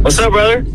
What's up, brother?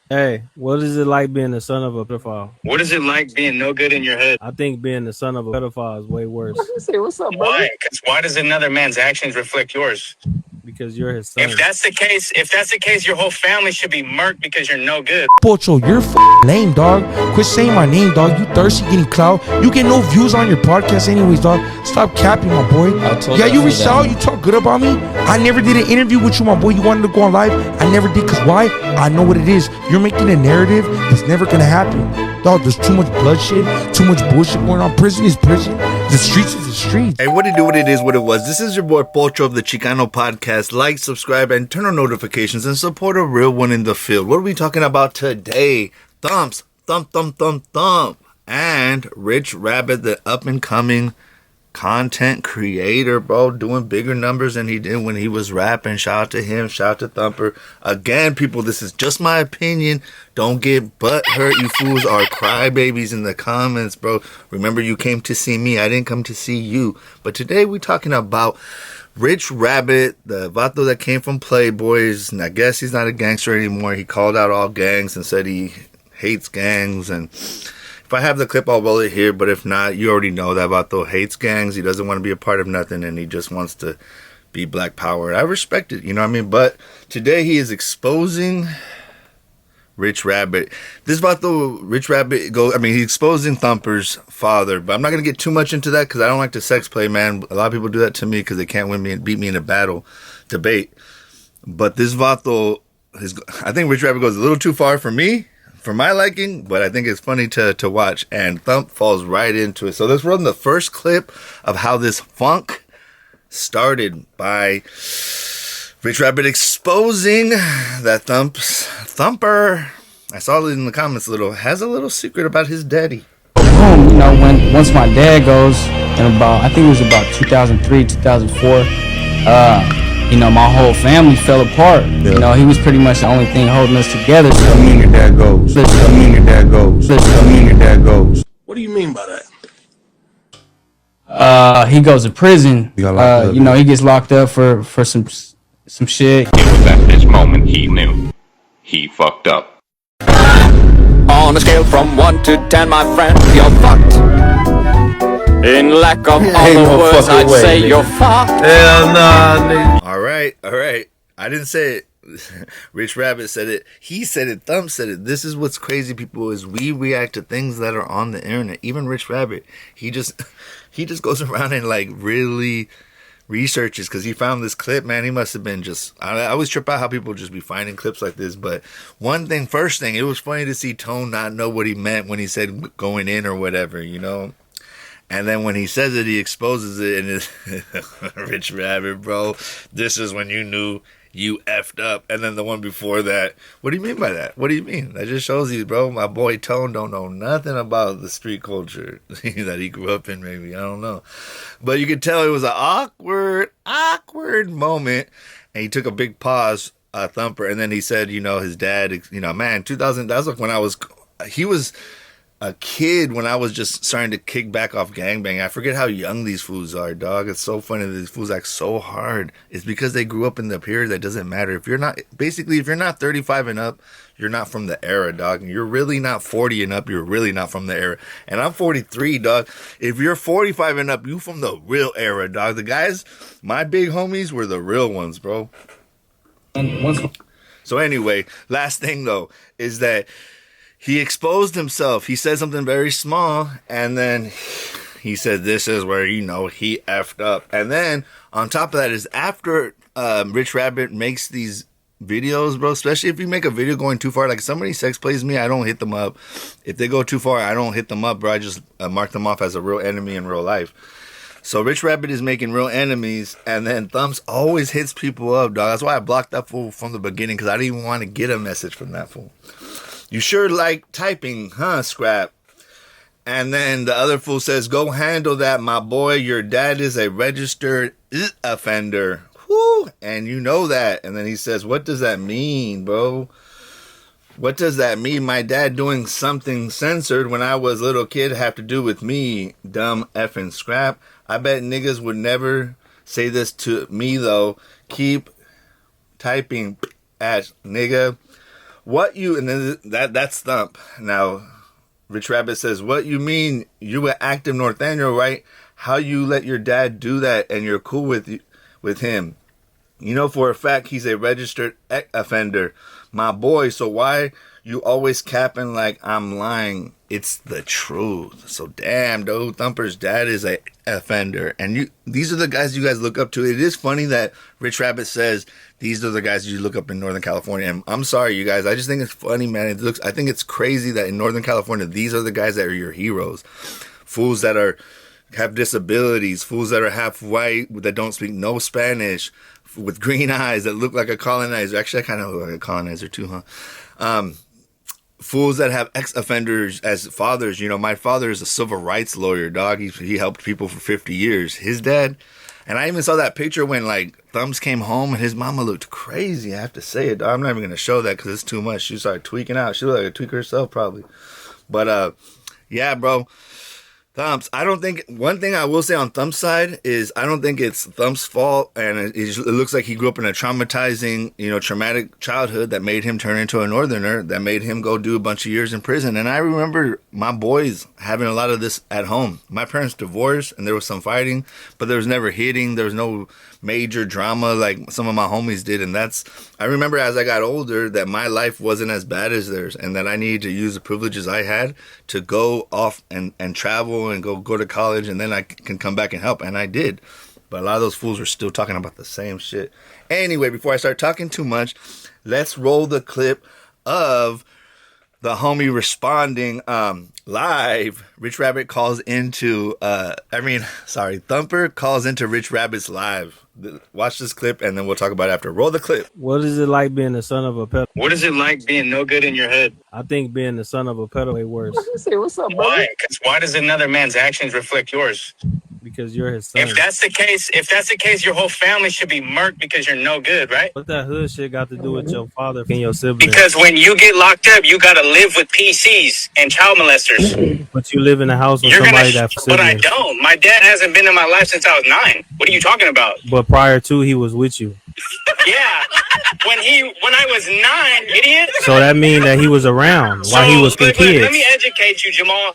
Hey, what is it like being the son of a pedophile? What is it like being no good in your head? I think being the son of a pedophile is way worse Say, what's up, brother? Why? Because why does another man's actions reflect yours? because you're his son. If that's the case, your whole family should be murked because you're no good. Pocho, you're lame, dog. Quit saying my name, dog. You thirsty getting clout. You get no views on your podcast anyways, dog. Stop capping, my boy. Yeah, you reached out. You talk good about me. I never did an interview with you, my boy. You wanted to go on live. I never did. Because why? I know what it is. You're making a narrative that's never going to happen. Dog, there's too much bloodshed, too much bullshit going on. Prison is prison. The streets is the streets. Hey, what it do, what it is, what it was. This is your boy Pocho of the Chicano Podcast. Like, subscribe, and turn on notifications and support a real one in the field. What are we talking about today? Thumpz, Thump, and Rich Rabbit, the up-and-coming content creator, bro, doing bigger numbers than he did when he was rapping. Shout out to him, shout out to Thumper. Again, people, this is just my opinion. Don't get butthurt. You fools are crybabies in the comments, bro. Remember, you came to see me. I didn't come to see you. But today we're talking about Rich Rabbit, the vato that came from Playboys, and I guess he's not a gangster anymore. He called out all gangs and said he hates gangs, and if I have the clip, I'll roll it here, but if not, you already know that vato hates gangs. He doesn't want to be a part of nothing, and he just wants to be black power. I respect it, you know what I mean? But today he is exposing Rich Rabbit. This vato, Rich Rabbit, he's exposing Thumper's father, but I'm not going to get too much into that because I don't like to sex play, man. A lot of people do that to me because they can't win me and beat me in a debate. But this vato, I think Rich Rabbit goes a little too far for me, for my liking, but I think it's funny to watch, and Thump falls right into it. So let's run the first clip of how this funk started by Rich Rabbit exposing that Thumper, I saw it in the comments, has a little secret about his daddy. Boom, once my dad goes, and I think it was about 2003, 2004, my whole family fell apart. Yeah. He was pretty much the only thing holding us together. So I mean your dad goes. I mean your dad goes. I mean your dad goes. What do you mean by that? He goes to prison. He gets locked up for some shit. It was at this moment he knew. He fucked up. On a scale from 1 to 10, my friend, you're fucked. In lack of other words, I'd say you're fucked. Hell nah, nigga. All right. I didn't say it. Rich Rabbit said it. He said it. Thump said it. This is what's crazy, people, is we react to things that are on the internet. Even Rich Rabbit, he just goes around and really researches because he found this clip, man. He must have been I always trip out how people just be finding clips like this. But first thing, it was funny to see Tone not know what he meant when he said going in or whatever, And then when he says it, he exposes it, and it's Rich Rabbit, bro. This is when you knew you effed up. And then the one before that, what do you mean by that? What do you mean? That just shows you, bro, my boy Tone don't know nothing about the street culture that he grew up in, maybe. I don't know. But you could tell it was an awkward moment. And he took a big pause, Thumper, and then he said, his dad, man, 2000, that was like when he was a kid when I was just starting to kick back off gangbang. I forget how young these fools are, dog. It's so funny that these fools act so hard. It's because they grew up in the period that doesn't matter. If you're not 35 and up, you're not from the era, dog. And you're really not 40 and up, you're really not from the era. And I'm 43, dog. If you're 45 and up, you from the real era, dog. The guys, my big homies, were the real ones, bro. So anyway, last thing though, is that he exposed himself. He said something very small, and then he said, this is where, he effed up. And then, on top of that, is after Rich Rabbit makes these videos, bro, especially if you make a video going too far, like somebody sex plays me, I don't hit them up. If they go too far, I don't hit them up, bro. I just mark them off as a real enemy in real life. So Rich Rabbit is making real enemies, and then Thumpz always hits people up, dog. That's why I blocked that fool from the beginning, because I didn't even want to get a message from that fool. You sure like typing, huh, Scrap? And then the other fool says, go handle that, my boy. Your dad is a registered offender. Whoo! And you know that. And then he says, what does that mean, bro? What does that mean? My dad doing something censored when I was a little kid have to do with me, dumb effing Scrap. I bet niggas would never say this to me, though. Keep typing, ass nigga. What you, and then that's Thump. Now, Rich Rabbit says, what you mean you an active Norteño, right? How you let your dad do that and you're cool with him? You know for a fact he's a registered offender, my boy, so why you always capping like I'm lying? It's the truth. So damn, dude, Thumper's dad is a offender, and these are the guys you guys look up to. It is funny that Rich Rabbit says these are the guys you look up in Northern California, and I'm sorry, you guys, I just think it's funny, man. I think it's crazy that in Northern California, these are the guys that are your heroes. Fools that have disabilities, fools that are half white, that don't speak no Spanish, with green eyes, that look like a colonizer. Actually, I kind of look like a colonizer too, huh? Fools that have ex-offenders as fathers. You know, my father is a civil rights lawyer, dog. He helped people for 50 years. His dad, and I even saw that picture when, like, Thumpz came home and his mama looked crazy. I have to say it, dog. I'm not even going to show that because it's too much. She started tweaking out. She looked like a tweaker herself, probably. But, yeah, bro. Thumpz, I don't think, one thing I will say on Thumps' side is I don't think it's Thumps' fault, and it looks like he grew up in a traumatic childhood that made him turn into a Northerner, that made him go do a bunch of years in prison. And I remember my boys having a lot of this at home. My parents divorced, and there was some fighting, but there was never hitting. There was no major drama like some of my homies did, and I remember as I got older that my life wasn't as bad as theirs, and that I needed to use the privileges I had to go off and travel and go to college, and then I can come back and help, and I did. But a lot of those fools are still talking about the same shit. Anyway, before I start talking too much, let's roll the clip of the homie responding live. Rich Rabbit calls into Thumper calls into Rich Rabbit's live. Watch this clip and then we'll talk about it after. Roll the clip. What is it like being the son of a pedo? What is it like being no good in your head? I think being the son of a pedo way worse. What's up, bro? Why? Because why does another man's actions reflect yours? Because you're his son. If that's the case, your whole family should be murked because you're no good, right? What that hood shit got to do with your father and your siblings? Because when you get locked up, you gotta live with PCs and child molesters. But you live in a house with But I don't. My dad hasn't been in my life since I was 9. What are you talking about? But prior to, he was with you. Yeah. When I was 9, idiot. So that means that he was around while he was kids. Let me educate you, Jamal.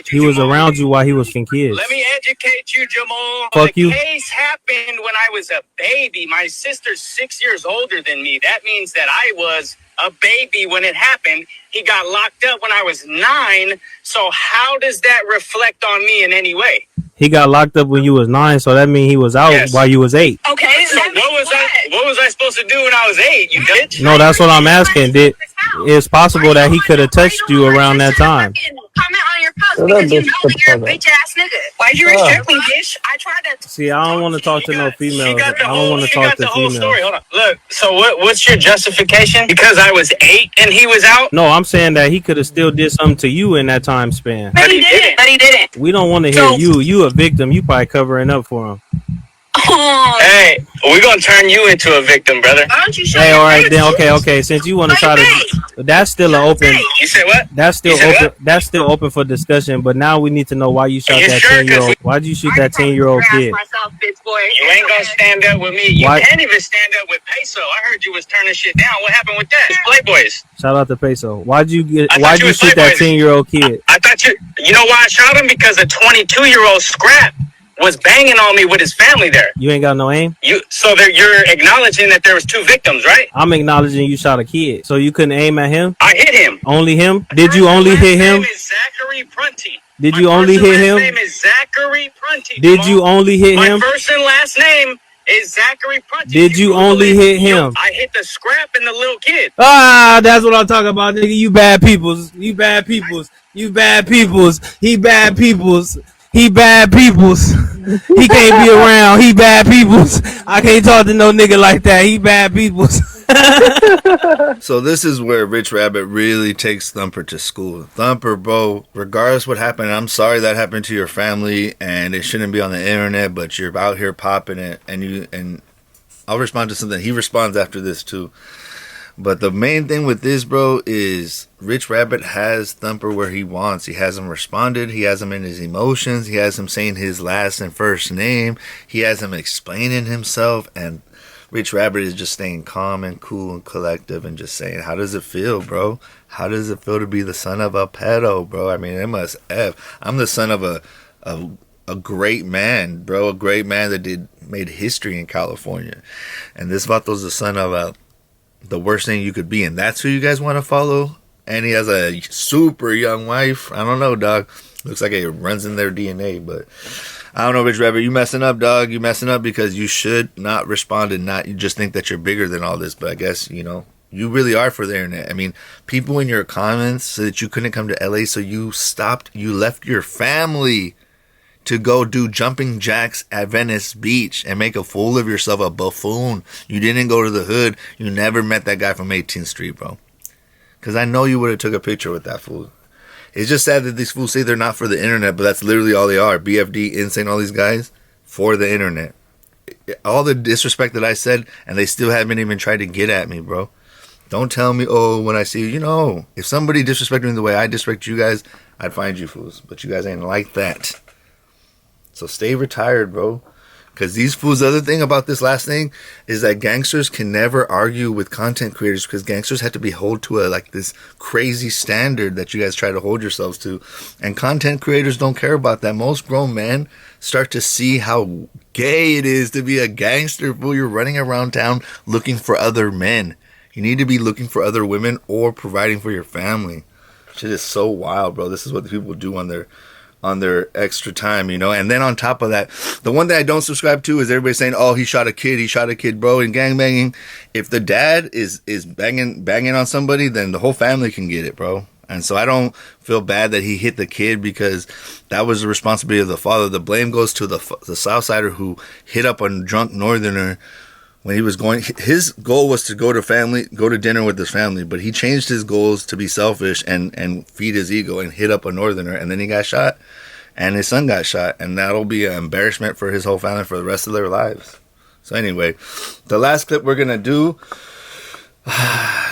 He was around you while he was kids. Let me educate you, Jamal. Fuck the you. Case happened when I was a baby. My sister's 6 years older than me. That means that I was a baby when it happened. He got locked up when I was 9. So how does that reflect on me in any way? He got locked up when you was 9, so that means he was out while you was 8. Okay, so what was I supposed to do when I was 8, you bitch? No, that's what I'm asking. It's possible that he could have touched you around that time. Comment on your post because you know that you're a bitch ass nigga. Why'd you restrict me, bitch? I tried to. See, I don't want to talk to no females. I don't want to talk to females. Hold on. Look, so what's your justification? Because I was 8 and he was out? No, I'm saying that he could have still did something to you in that time span. But he didn't. We don't want to hear you. You a victim. You probably covering up for him. Hey, we're gonna turn you into a victim, brother. Why don't you show Hey, your all right face? then. Okay. Since you want to try to, that's still an open. You said what? That's still open. That's still open for discussion. But now we need to know why you shot that 10-year-old. Why'd you shoot that 10-year-old kid? Myself, bitch boy. You ain't gonna stand up with me. You Why? can't even stand up with Peso. I heard you was turning shit down. What happened with that? Playboys. Shout out to Peso. Why'd you shoot that Playboys. 10-year-old kid? I thought you know why I shot him? Because a 22-year-old scrap was banging on me with his family there. You ain't got no aim? You're acknowledging that there was 2 victims, right? I'm acknowledging you shot a kid. So you couldn't aim at him? I hit him. Only him? Did you only hit him? My name is Zachary Prunty. Did you only hit him? My first and last name is Zachary Prunty. Did you only hit him? My first and last name is Zachary Prunty. Did you only hit him? I hit the scrap and the little kid. Ah, that's what I'm talking about, nigga. You bad peoples. You bad peoples. You bad peoples. He bad peoples. He bad peoples. He can't be around. He bad peoples. I can't talk to no nigga like that. He bad peoples. So this is where Rich Rabbit really takes Thumper to school. Thumper, bro, regardless what happened, I'm sorry that happened to your family and it shouldn't be on the internet, but you're out here popping it, and I'll respond to something. He responds after this too. But the main thing with this, bro, is Rich Rabbit has Thumper where he wants. He has him responded. He has him in his emotions. He has him saying his last and first name. He has him explaining himself. And Rich Rabbit is just staying calm and cool and collective and just saying, how does it feel, bro? How does it feel to be the son of a pedo, bro? I mean, it must F. I'm the son of a great man, bro. A great man that made history in California. And this vato's the son of the worst thing you could be. And that's who you guys want to follow? And he has a super young wife. I don't know, dog. Looks like it runs in their DNA, but I don't know, Rich Rabbit. You messing up, dog. You messing up because you should not respond and not you just think that you're bigger than all this. But I guess, you know, you really are for the internet. I mean, people in your comments said that you couldn't come to LA, so you left your family to go do jumping jacks at Venice Beach and make a fool of yourself, a buffoon. You didn't go to the hood. You never met that guy from 18th Street, bro. Because I know you would have took a picture with that fool. It's just sad that these fools say they're not for the internet, but that's literally all they are. BFD, Insane, all these guys, for the internet. All the disrespect that I said, and they still haven't even tried to get at me, bro. Don't tell me, oh, when I see you, you know, if somebody disrespected me the way I disrespect you guys, I'd find you fools. But you guys ain't like that. So stay retired, bro. Because these fools, the other thing about this last thing is that gangsters can never argue with content creators because gangsters have to be held to this crazy standard that you guys try to hold yourselves to. And content creators don't care about that. Most grown men start to see how gay it is to be a gangster, fool. You're running around town looking for other men. You need to be looking for other women or providing for your family. Shit is so wild, bro. This is what the people do on their extra time, you know. And then on top of that, the one thing I don't subscribe to is everybody saying, oh, he shot a kid, bro. In gangbanging, if the dad is banging on somebody, then the whole family can get it, bro. And so I don't feel bad that he hit the kid because that was the responsibility of the father. The blame goes to the Southsider who hit up a drunk Northerner when he was going. His goal was to go to dinner with his family, but he changed his goals to be selfish and feed his ego and hit up a Northerner, and then he got shot and his son got shot, and that'll be an embarrassment for his whole family for the rest of their lives. So anyway, the last clip we're gonna do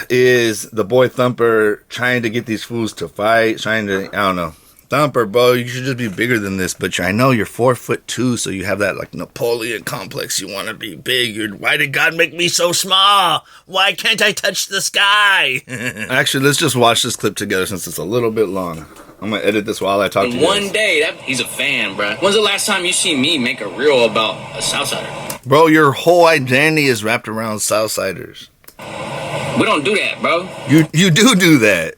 is the boy Thumper trying to get these fools to fight, I don't know. Thumper, bro, you should just be bigger than this, but I know you're 4'2", so you have that like Napoleon complex. You want to be big. Why did God make me so small? Why can't I touch the sky? Actually, let's just watch this clip together since it's a little bit long. I'm gonna edit this while I talk to you. One day, he's a fan, bro. When's the last time you seen me make a reel about a Southsider? Bro, your whole identity is wrapped around Southsiders. We don't do that, bro. You do that.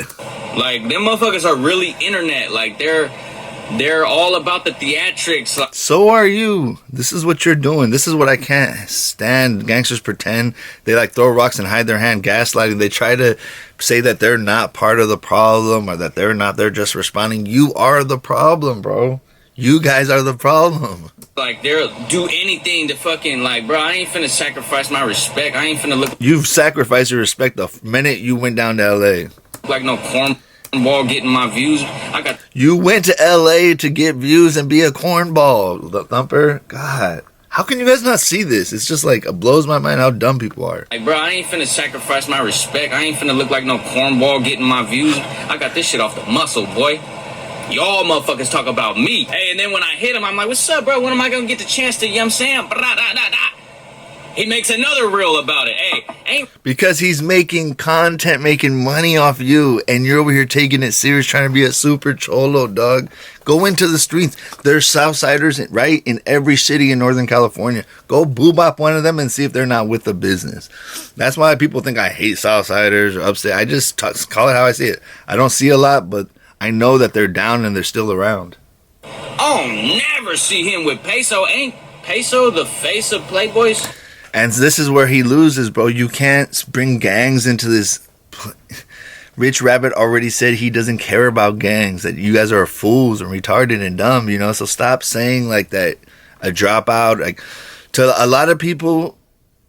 Like, them motherfuckers are really internet. Like, they're all about the theatrics. Like, so are you. This is what you're doing. This is what I can't stand. Gangsters pretend. They like throw rocks and hide their hand, gaslighting. They try to say that they're not part of the problem or that they're just responding. You are the problem, bro. You guys are the problem. Like, they'll do anything to fucking, like, bro, I ain't finna sacrifice my respect. I ain't finna look. You've sacrificed your respect the minute you went down to LA. Like no cornball getting my views. You went to LA to get views and be a cornball, the Thumper. God, how can you guys not see this? It's just like, it blows my mind how dumb people are. Like, bro, I ain't finna sacrifice my respect. I ain't finna look like no cornball getting my views. I got this shit off the muscle, boy. Y'all motherfuckers talk about me. Hey, and then when I hit him, I'm like, what's up, bro? When am I gonna get the chance to, you know what I'm saying? He makes another reel about it. Hey, because he's making content, making money off you, and you're over here taking it serious, trying to be a super cholo, dog. Go into the streets. There's Southsiders, right, in every city in Northern California. Go boobop one of them and see if they're not with the business. That's why people think I hate Southsiders or upstate. I just call it how I see it. I don't see a lot, but I know that they're down and they're still around. I'll never see him with Peso. Ain't Peso the face of Playboys? And this is where he loses, bro. You can't bring gangs into this. Rich Rabbit already said he doesn't care about gangs, that you guys are fools and retarded and dumb, you know? So stop saying like that, a dropout. Like, to a lot of people,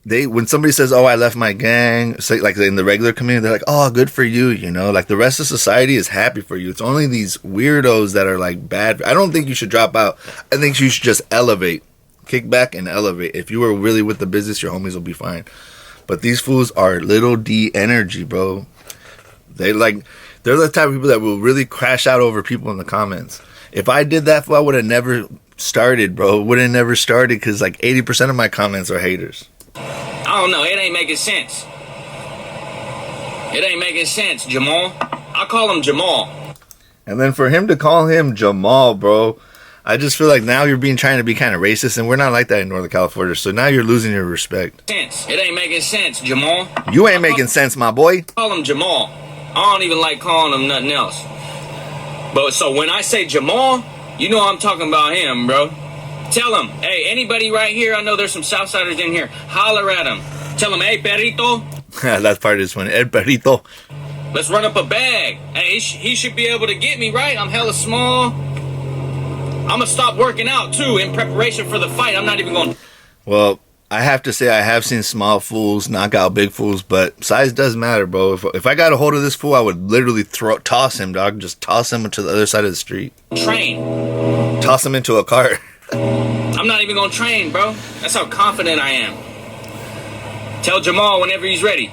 when somebody says, oh, I left my gang, say, like in the regular community, they're like, oh, good for you, you know? Like, the rest of society is happy for you. It's only these weirdos that are like bad. I don't think you should drop out. I think you should just elevate. Kick back and elevate. If you were really with the business, your homies will be fine. But these fools are little D energy, bro. They're the type of people that will really crash out over people in the comments. If I did that, I would have never started, bro. Would have never started because like 80% of my comments are haters. I I don't know. It ain't making sense. It ain't making sense, Jamal. I call him Jamal. And then for him to call him Jamal, bro, I just feel like now you're trying to be kind of racist, and we're not like that in Northern California. So now you're losing your respect. It ain't making sense, Jamal. You ain't making sense, my boy. Call him Jamal. I don't even like calling him nothing else. But so when I say Jamal, you know I'm talking about him, bro. Tell him, hey, anybody right here, I know there's some Southsiders in here, holler at him. Tell him, hey, perrito. That part is funny. El perrito. Let's run up a bag. Hey, he should be able to get me, right? I'm hella small. I'm gonna stop working out, too, in preparation for the fight. I'm not even going to... Well, I have to say I have seen small fools knock out big fools, but size does matter, bro. If I got a hold of this fool, I would literally toss him, dog. Just toss him to the other side of the street. Train. Toss him into a car. I'm not even gonna train, bro. That's how confident I am. Tell Jamal whenever he's ready.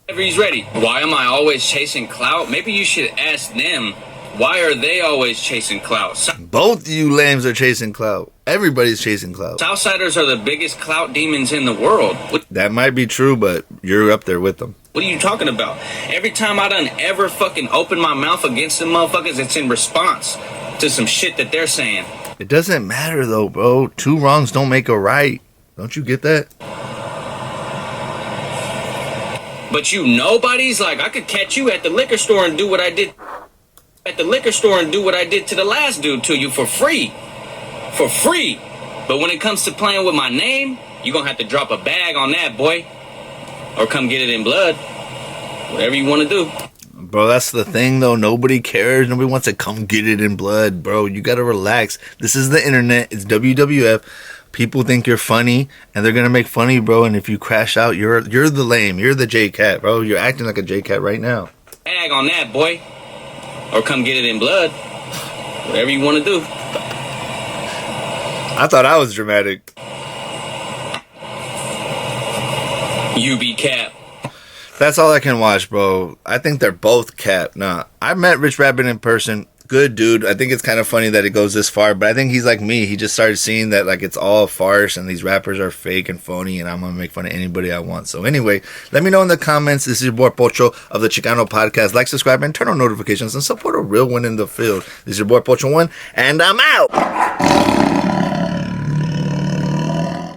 Whenever he's ready. Why am I always chasing clout? Maybe you should ask them. Why are they always chasing clout? Both you lambs are chasing clout. Everybody's chasing clout. Southsiders are the biggest clout demons in the world. That might be true, but you're up there with them. What are you talking about? Every time I done ever fucking open my mouth against them motherfuckers, it's in response to some shit that they're saying. It doesn't matter though, bro. Two wrongs don't make a right. Don't you get that? But you nobodies, like I could catch you at the liquor store and do what I did at the liquor store and do what I did to the last dude to you for free. For free. But when it comes to playing with my name, you're gonna have to drop a bag on that, boy. Or come get it in blood. Whatever you want to do. Bro, that's the thing, though. Nobody cares. Nobody wants to come get it in blood, bro. You got to relax. This is the internet. It's WWF. People think you're funny, and they're going to make fun of you, bro. And if you crash out, you're the lame. You're the J-Cat, bro. You're acting like a J-Cat right now. Bag on that, boy. Or come get it in blood. Whatever you want to do. I thought I was dramatic. You be cap. That's all I can watch, bro. I think they're both cap. Nah, I met Rich Rabbit in person. Good dude. I think it's kind of funny that it goes this far, but I think he's like me. He just started seeing that like it's all a farce and these rappers are fake and phony, and I'm gonna make fun of anybody I want. So anyway, let me know in the comments. This is your boy Pocho of the Chicano Podcast. Like, subscribe, and turn on notifications and support a real one in the field. This is your boy Pocho 1, and I'm out.